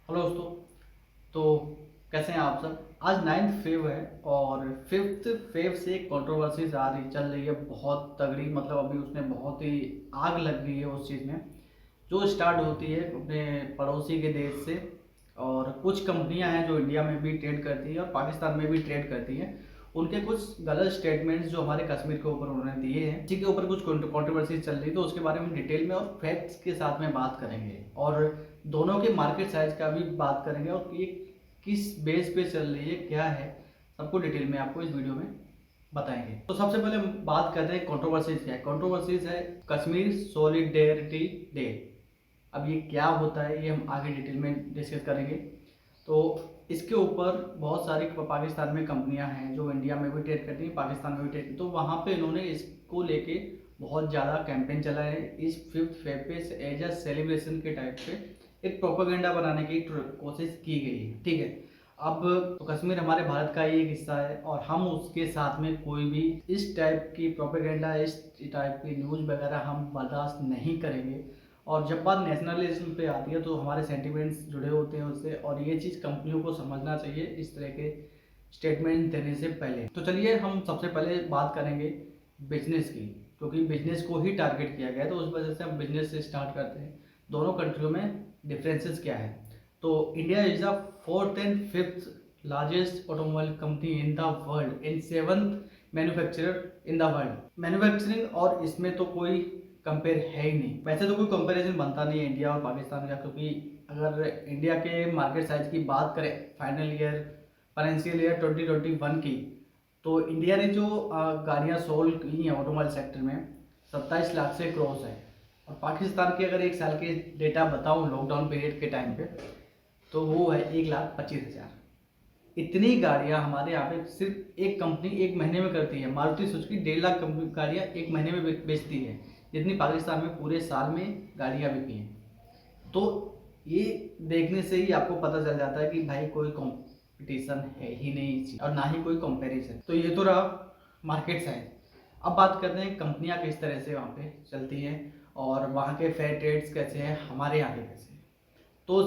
Hello दोस्तों। तो कैसे हैं आप सब। आज 9th फेब है और 5th फेब से एक कंट्रोवर्सीज आ रही चल रही है बहुत तगड़ी। मतलब अभी उसमें बहुत ही आग लग गई है उस चीज़ में जो स्टार्ट होती है अपने पड़ोसी के देश से। और कुछ कंपनियां हैं जो इंडिया में भी ट्रेड करती है और पाकिस्तान में भी ट्रेड करती हैं। उनके कुछ गलत स्टेटमेंट्स जो हमारे कश्मीर के ऊपर उन्होंने दिए हैं, इसी के ऊपर कुछ कंट्रोवर्सी चल रही है, तो उसके बारे में डिटेल में और फैक्ट्स के साथ में बात करेंगे और दोनों के मार्केट साइज का भी बात करेंगे और ये किस बेस पे चल रही है, क्या है, सबको डिटेल में आपको इस वीडियो में बताएंगे। तो सबसे पहले हम बात करते हैं कंट्रोवर्सीज क्या है। कंट्रोवर्सीज है कश्मीर सॉलिडेरिटी डे। अब ये क्या होता है ये हम आगे डिटेल में डिस्कस करेंगे। तो इसके ऊपर बहुत सारी पाकिस्तान में कंपनियां हैं जो इंडिया में भी ट्रेड करती हैं, पाकिस्तान में भी ट्रेड करती हैं, तो वहाँ पे इन्होंने इसको लेके बहुत ज़्यादा कैंपेन चलाया है। इस 5th फेब पे एज अ सेलिब्रेशन के टाइप पे एक प्रोपेगेंडा बनाने की कोशिश की गई है। ठीक है। अब तो कश्मीर हमारे भारत का ही एक हिस्सा है और हम उसके साथ में कोई भी इस टाइप की प्रोपेगेंडा, इस टाइप की न्यूज़ वगैरह हम बर्दाश्त नहीं करेंगे। और जब बात नेशनलिज्म पे आती है तो हमारे सेंटिमेंट्स जुड़े होते हैं उससे, और ये चीज़ कंपनियों को समझना चाहिए इस तरह के स्टेटमेंट देने से पहले। तो चलिए हम सबसे पहले बात करेंगे बिजनेस की, क्योंकि बिजनेस को ही टारगेट किया गया है, तो उस वजह से हम बिजनेस से स्टार्ट करते हैं। दोनों कंट्रियों में डिफरेंसेस क्या है। तो India is the 4th and 5th largest automobile company in the world and 7th manufacturer in the world. Manufacturing और इसमें तो कोई कंपेयर है ही नहीं। वैसे तो कोई कंपैरिजन बनता नहीं है इंडिया और पाकिस्तान का, क्योंकि अगर इंडिया के मार्केट साइज की बात करें फाइनेंशियल ईयर 2021 की, तो इंडिया ने जो गाड़ियाँ सोल्ड की हैं ऑटोमोबाइल सेक्टर में 27 लाख से क्रॉस है। और पाकिस्तान के अगर एक साल के डेटा बताऊं लॉकडाउन पीरियड के टाइम पे, तो वो है 1,25,000। इतनी गाड़ियां हमारे यहाँ पे सिर्फ एक कंपनी एक महीने में करती है। मारुति सुजुकी 1.5 लाख गाड़ियां एक महीने में बेचती है, जितनी पाकिस्तान में पूरे साल में गाड़ियां बिकी हैं। तो ये देखने से ही आपको पता चल जाता है कि भाई कोई कंपटीशन है ही नहीं और ना ही कोई कंपैरिजन। तो ये तो रहा मार्केट साइज। अब बात करते हैं कंपनियां किस तरह से वहाँ पे चलती हैं और वहाँ के फेयर ट्रेड्स कैसे हैं, हमारे यहाँ के कैसे हैं। तो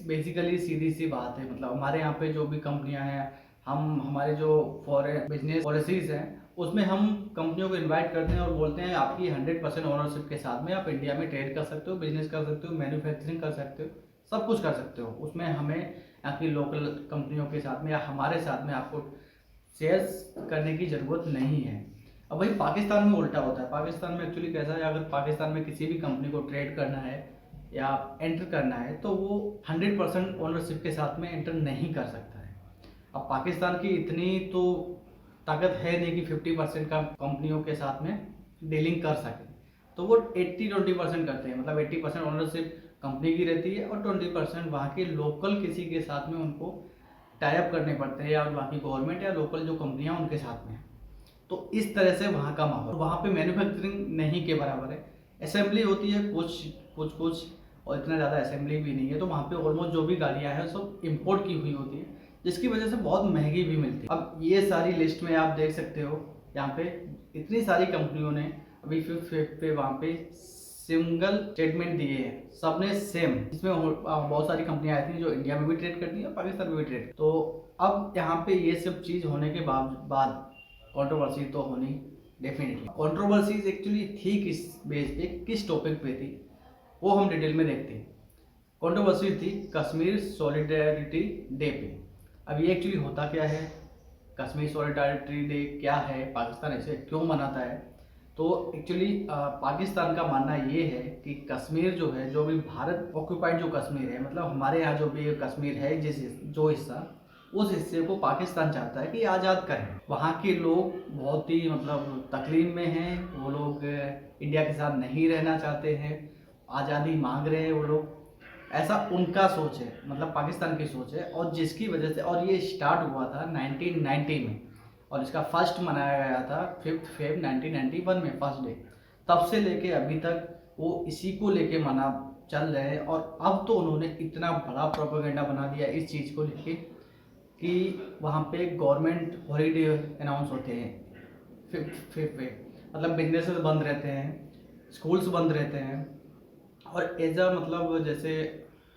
बेसिकली सीधी सी बात है, मतलब हमारे यहाँ पे जो भी कंपनियां हैं, हम हमारे जो फॉरेन बिजनेस पॉलिसीज हैं उसमें हम कंपनियों को इनवाइट करते हैं और बोलते हैं आपकी 100% ओनरशिप के साथ में आप इंडिया में ट्रेड कर सकते हो, बिजनेस कर सकते हो, मैन्युफैक्चरिंग कर सकते हो, सब कुछ कर सकते हो। उसमें हमें यहाँ की लोकल कंपनियों के साथ में या हमारे साथ में आपको शेयर्स करने की ज़रूरत नहीं है। अब वही पाकिस्तान में उल्टा होता है। पाकिस्तान में एक्चुअली कैसा है, अगर पाकिस्तान में किसी भी कंपनी को ट्रेड करना है या एंटर करना है तो वो 100% ओनरशिप के साथ में एंटर नहीं कर सकता है। अब पाकिस्तान की इतनी तो ताकत है नहीं कि 50% का कंपनियों के साथ में डीलिंग कर सके, तो वो 80-20% करते हैं। मतलब 80% ओनरशिप कंपनी की रहती है और 20% वहाँ के लोकल किसी के साथ में उनको टाई अप करने पड़ते हैं, या वहाँ की गवर्नमेंट या लोकल जो कंपनियाँ उनके साथ में। तो इस तरह से वहाँ का माहौल, वहाँ पे मैन्युफैक्चरिंग नहीं के बराबर है। असेंबली होती है कुछ कुछ कुछ, और इतना ज़्यादा असेंबली भी नहीं है। तो वहाँ पे ऑलमोस्ट जो भी गाड़ियाँ हैं सब इम्पोर्ट की हुई होती है, जिसकी वजह से बहुत महंगी भी मिलती है। अब ये सारी लिस्ट में आप देख सकते हो, यहाँ पे इतनी सारी कंपनियों ने अभी 5th फेब पे वहाँ पे सिंगल स्टेटमेंट दिए हैं, सबने सेम। इसमें बहुत सारी कंपनियां आई थी जो इंडिया में भी ट्रेड करती है और पाकिस्तान में भी ट्रेड। तो अब यहाँ पे ये सब चीज़ होने के बाद कंट्रोवर्सी तो होनी डेफिनेटली। कंट्रोवर्सीज एक्चुअली थी किस बेस पे, किस टॉपिक पे थी, वो हम डिटेल में देखते हैं। कंट्रोवर्सी थी कश्मीर सॉलिडेरिटी डे पे। अब ये एक्चुअली होता क्या है, कश्मीर सॉलिडेरिटी डे क्या है, पाकिस्तान ऐसे क्यों मनाता है। तो एक्चुअली पाकिस्तान का मानना ये है कि कश्मीर जो है, जो भी भारत ऑक्यूपाइड जो कश्मीर है, मतलब हमारे यहाँ जो भी कश्मीर है जो हिस्सा, उस हिस्से को पाकिस्तान चाहता है कि आज़ाद करें। वहाँ के लोग बहुत ही मतलब तकलीफ में हैं, वो लोग इंडिया के साथ नहीं रहना चाहते हैं, आज़ादी मांग रहे हैं वो लोग। ऐसा उनका सोच है, मतलब पाकिस्तान की सोच है। और जिसकी वजह से, और ये स्टार्ट हुआ था 1990 में और इसका फर्स्ट मनाया गया था 5th फेब 1991 में, फर्स्ट डे। तब से लेके अभी तक वो इसी को लेके मना चल रहे हैं। और अब तो उन्होंने इतना बड़ा प्रोपेगेंडा बना दिया इस चीज़ को लेके कि वहाँ पे गवर्नमेंट हॉलीडे अनाउंस होते हैं 5th फेब पे। मतलब बिजनेसेस बंद रहते हैं, स्कूल्स बंद रहते हैं, और एज अ मतलब जैसे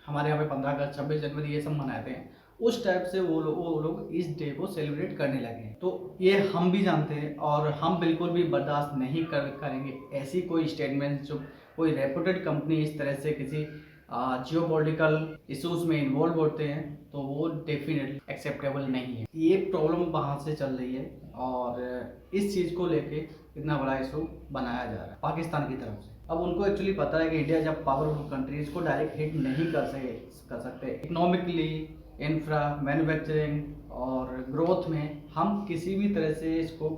हमारे यहाँ पे 15 अगस्त 26 जनवरी ये सब मनाते हैं, उस टाइप से वो लोग इस डे को सेलिब्रेट करने लगे हैं। तो ये हम भी जानते हैं और हम बिल्कुल भी बर्दाश्त नहीं करेंगे ऐसी कोई स्टेटमेंट जो कोई रेपुटेड कंपनी इस तरह से किसी जियोपॉलिटिकल इश्यूज में इन्वॉल्व होते हैं, तो वो डेफिनेटली एक्सेप्टेबल नहीं है। ये प्रॉब्लम वहाँ से चल रही है और इस चीज़ को लेके इतना बड़ा इशू बनाया जा रहा है पाकिस्तान की तरफ से। अब उनको एक्चुअली पता है कि इंडिया जब पावरफुल कंट्री इसको डायरेक्ट हिट नहीं कर सकते इकोनॉमिकली, इंफ्रा, मैन्युफैक्चरिंग और ग्रोथ में हम किसी भी तरह से इसको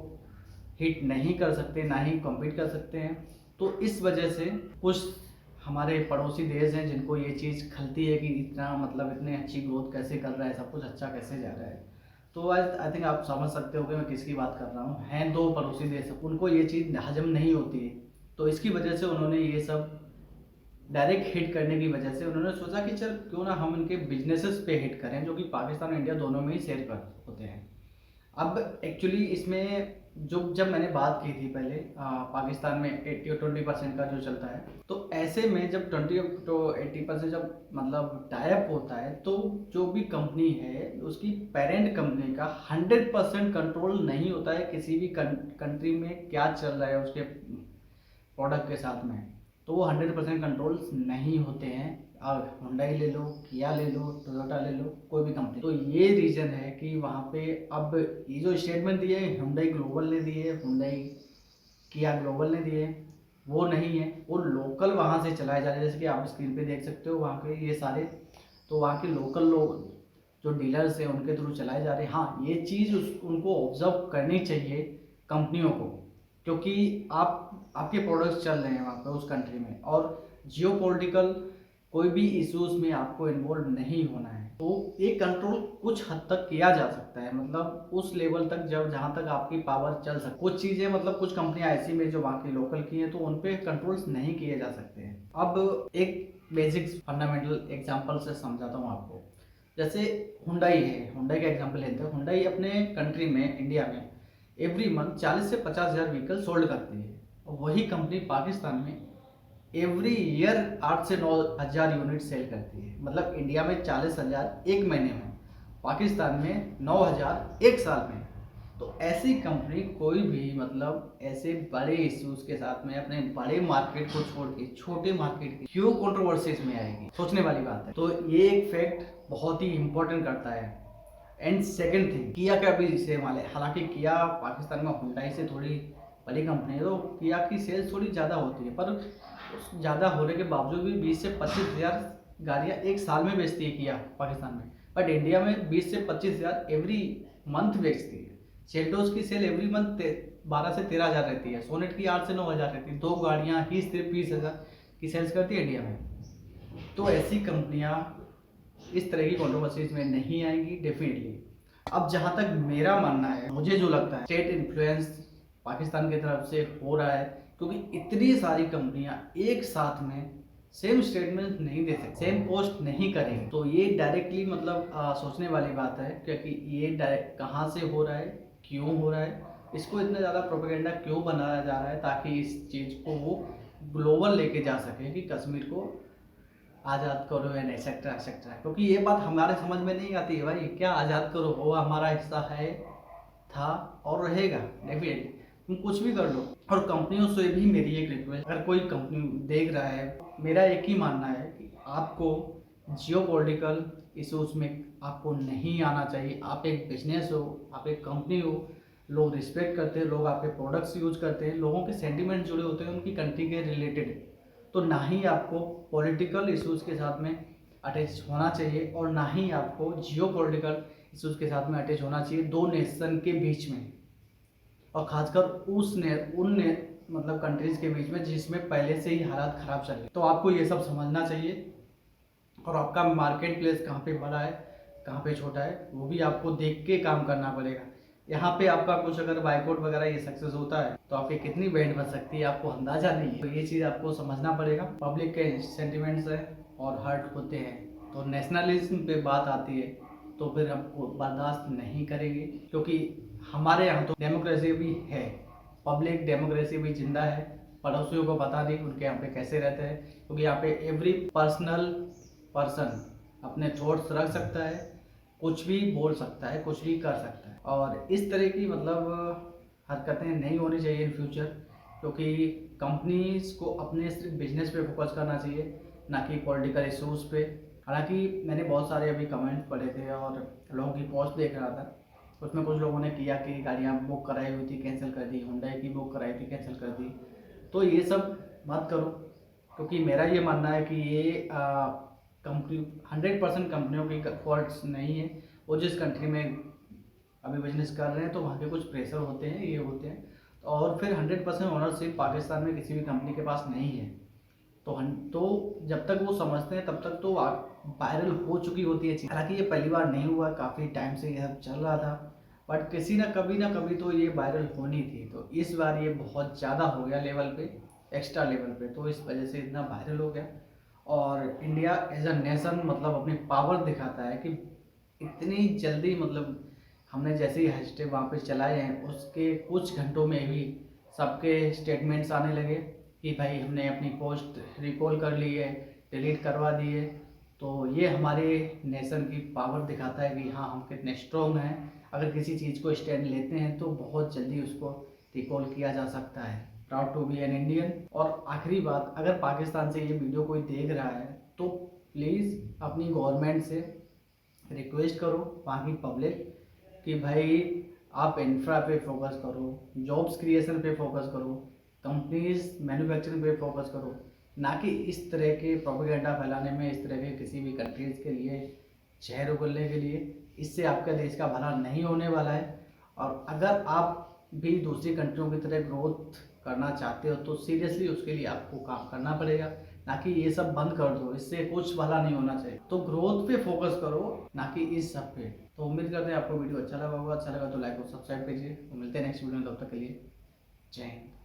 हिट नहीं कर सकते, ना ही कम्पीट कर सकते हैं। तो इस वजह से कुछ हमारे पड़ोसी देश हैं जिनको ये चीज़ खलती है कि इतना मतलब इतने अच्छी ग्रोथ कैसे कर रहा है, सब कुछ अच्छा कैसे जा रहा है। तो आई थिंक आप समझ सकते हो कि मैं किसकी बात कर रहा हूँ। हैं दो पड़ोसी देश, उनको ये चीज़ हजम नहीं होती है, तो इसकी वजह से उन्होंने ये सब डायरेक्ट हिट करने की वजह से उन्होंने सोचा कि चल क्यों ना हम इनके बिजनेसेस पे हिट करें, जो कि पाकिस्तान और इंडिया दोनों में ही शेयर कर होते हैं। अब एक्चुअली इसमें जब मैंने बात की थी पहले पाकिस्तान में 80 और 20% का जो चलता है, तो ऐसे में जब 20 to 80% जब मतलब टाइप होता है, तो जो भी कंपनी है उसकी पेरेंट कंपनी का 100% कंट्रोल नहीं होता है किसी भी कंट्री में क्या चल रहा है उसके प्रोडक्ट के साथ में, तो वो 100% कंट्रोल नहीं होते हैं। और हुंडई ले लो, किया ले लो, टोयोटा ले लो, कोई भी कंपनी। तो ये रीज़न है कि वहाँ पे अब ये जो स्टेटमेंट दिए हुंडई ग्लोबल ने दिए, हुंडई किया ग्लोबल ने दिए, वो नहीं है, वो लोकल वहाँ से चलाए जा रहे हैं। जैसे कि आप स्क्रीन पे देख सकते हो वहाँ के ये सारे, तो वहाँ के लोकल लोग जो डीलर्स हैं उनके थ्रू चलाए जा रहे हैं। हाँ, ये चीज़ उनको ऑब्जर्व करनी चाहिए कंपनियों को, क्योंकि आपके प्रोडक्ट्स चल रहे हैं वहाँ पे उस कंट्री में, और जियोपॉलिटिकल कोई भी इश्यूज में आपको इन्वॉल्व नहीं होना है। तो ये कंट्रोल कुछ हद तक किया जा सकता है, मतलब उस लेवल तक जहाँ तक आपकी पावर चल सकती। कुछ चीज़ें मतलब कुछ कंपनियां ऐसी में जो वहाँ की लोकल की हैं, तो उन पे कंट्रोल्स नहीं किए जा सकते हैं। अब एक बेसिक फंडामेंटल एग्जांपल से समझाता हूँ आपको। जैसे हुंडई है, हुंडई का एग्जांपल लेते हैं। हुंडई अपने कंट्री में, इंडिया में एवरी मंथ 40 से 50 हज़ार व्हीकल सोल्ड करती है, और वही कंपनी पाकिस्तान में एवरी ईयर 8 से 9 हज़ार यूनिट सेल करती है। मतलब इंडिया में 40,000 एक महीने में, पाकिस्तान में 9,000 एक साल में। तो ऐसी कंपनी कोई भी मतलब ऐसे बड़े इश्यूज के साथ में अपने बड़े मार्केट को छोड़ के छोटे मार्केट की क्यों कंट्रोवर्सीज में आएगी, सोचने वाली बात है। तो ये एक फैक्ट बहुत ही इंपॉर्टेंट करता है। एंड सेकेंड थिंग, किया का भी सेम हाल है। हालांकि किया पाकिस्तान में हुंडई से थोड़ी बड़ी कंपनी है, तो किया की सेल्स थोड़ी ज़्यादा होती है, पर ज़्यादा होने के बावजूद भी 20 से 25 हज़ार गाड़ियाँ एक साल में बेचती है किया पाकिस्तान में। बट इंडिया में 20 से 25 हज़ार एवरी मंथ बेचती है। सेल्टोस की सेल एवरी मंथ 12 से 13 हज़ार रहती है, सोनेट की 8 से 9 हज़ार रहती है। 2 गाड़ियाँ ही सिर्फ 20 हज़ार की सेल्स करती है इंडिया में। तो ऐसी कंपनियाँ इस तरह की कंट्रोवर्सीज में नहीं आएंगी डेफिनेटली। अब जहाँ तक मेरा मानना है, मुझे जो लगता है स्टेट इन्फ्लुएंस पाकिस्तान की तरफ से हो रहा है, क्योंकि इतनी सारी कंपनियां एक साथ में सेम स्टेटमेंट नहीं दे सकती, सेम पोस्ट नहीं करेंगे। तो ये डायरेक्टली मतलब सोचने वाली बात है, क्योंकि ये डायरेक्ट कहाँ से हो रहा है, क्यों हो रहा है, इसको इतना ज़्यादा प्रोपेगेंडा क्यों बनाया जा रहा है, ताकि इस चीज़ को वो ग्लोबल लेके जा सके कि कश्मीर को आज़ाद करो एंड एक्सेट्रा एक्सेट्रा। क्योंकि ये बात हमारे समझ में नहीं आती है भाई, क्या आज़ाद करो, वो हमारा हिस्सा है, था और रहेगा डेफिनेटली, तुम कुछ भी कर लो। और कंपनियों से भी मेरी एक रिक्वेस्ट, अगर कोई कंपनी देख रहा है, मेरा एक ही मानना है कि आपको जियोपॉलिटिकल इशूज में आपको नहीं आना चाहिए। आप एक बिजनेस हो, आप एक कंपनी हो, लोग रिस्पेक्ट करते हैं, लोग आपके प्रोडक्ट्स यूज करते हैं, लोगों के सेंटिमेंट जुड़े होते हैं उनकी कंट्री के रिलेटेड। तो ना ही आपको पॉलिटिकल इशूज़ के साथ में अटैच होना चाहिए, और ना ही आपको जियोपॉलिटिकल इशूज़ के साथ में अटैच होना चाहिए दो नेशन के बीच में, और खासकर मतलब कंट्रीज़ के बीच में जिसमें पहले से ही हालात ख़राब चल रहे। तो आपको ये सब समझना चाहिए, और आपका मार्केट प्लेस कहाँ पे बड़ा है, कहाँ पे छोटा है, वो भी आपको देख के काम करना पड़ेगा। यहाँ पे आपका कुछ अगर बाइकआउट वगैरह ये सक्सेस होता है, तो आपकी कितनी बैंड बन सकती है आपको अंदाजा नहीं है। तो ये चीज़ आपको समझना पड़ेगा। पब्लिक के सेंटिमेंट्स है और हर्ट होते हैं, तो नेशनलिज्म पे बात आती है तो फिर हमको बर्दाश्त नहीं करेंगे, क्योंकि हमारे यहाँ तो डेमोक्रेसी भी है, पब्लिक डेमोक्रेसी भी जिंदा है। पड़ोसियों को पता नहीं उनके यहाँ पे कैसे रहते हैं, क्योंकि यहाँ पे एवरी पर्सनल पर्सन अपने थॉट्स रख सकता है, कुछ भी बोल सकता है, कुछ भी कर सकता है। और इस तरह की हरकतें नहीं होनी चाहिए इन फ्यूचर, क्योंकि कंपनीज को अपने सिर्फ बिजनेस पे फोकस करना चाहिए, ना कि पॉलिटिकल इशूज़ पे। हालांकि मैंने बहुत सारे अभी कमेंट्स पढ़े थे और लोगों की पोस्ट देख रहा था, उसमें कुछ लोगों ने किया कि गाड़ियाँ बुक कराई हुई थी कैंसिल कर दी, हुंडई की बुक कराई थी कैंसिल कर दी। तो ये सब मत करो, क्योंकि मेरा ये मानना है कि ये कंपनी 100% कंपनियों की फॉल्ट्स नहीं है। वो जिस कंट्री में अभी बिजनेस कर रहे हैं तो वहाँ के कुछ प्रेशर होते हैं, ये होते हैं। और फिर 100% ओनरशिप पाकिस्तान में किसी भी कंपनी के पास नहीं है। तो जब तक वो समझते हैं तब तक तो वायरल हो चुकी होती है चीज़। हालांकि ये पहली बार नहीं हुआ, काफ़ी टाइम से ये सब चल रहा था, बट किसी ना कभी तो ये वायरल होनी थी। तो इस बार ये बहुत ज़्यादा हो गया लेवल पे, एक्स्ट्रा लेवल पे, तो इस वजह से इतना वायरल हो गया। और इंडिया एज अ नेशन अपनी पावर दिखाता है कि इतनी जल्दी हमने जैसे ही हैशटैग वहाँ पे चलाए हैं उसके कुछ घंटों में भी सबके स्टेटमेंट्स आने लगे कि भाई हमने अपनी पोस्ट रिकॉल कर ली है, डिलीट करवा दी है। तो ये हमारे नेशन की पावर दिखाता है कि हाँ हम कितने स्ट्रॉन्ग हैं। अगर किसी चीज़ को स्टैंड लेते हैं तो बहुत जल्दी उसको रिकॉल किया जा सकता है। Proud to be an Indian. और आखिरी बात, अगर पाकिस्तान से ये वीडियो कोई देख रहा है तो प्लीज़ अपनी गवर्नमेंट से रिक्वेस्ट करो, वहाँ की पब्लिक, कि भाई आप इंफ्रा पे फोकस करो, जॉब्स क्रिएशन पे फोकस करो, कंपनीज मैन्युफैक्चरिंग पे फोकस करो, ना कि इस तरह के प्रोपेगेंडा फैलाने में, इस तरह के किसी भी कंट्रीज़ के लिए जहर उगलने के लिए। इससे आपका देश का भला नहीं होने वाला है। और अगर आप भी दूसरी कंट्रियों की तरह ग्रोथ करना चाहते हो तो सीरियसली उसके लिए आपको काम करना पड़ेगा, ना कि ये सब बंद कर दो, इससे कुछ भला नहीं होना चाहिए। तो ग्रोथ पे फोकस करो, ना कि इस सब पे। तो उम्मीद करते हैं आपको वीडियो अच्छा लगा होगा। अच्छा लगा तो लाइक और सब्सक्राइब कीजिए। तो मिलते हैं नेक्स्ट वीडियो में, तब तक के लिए जय हिंद।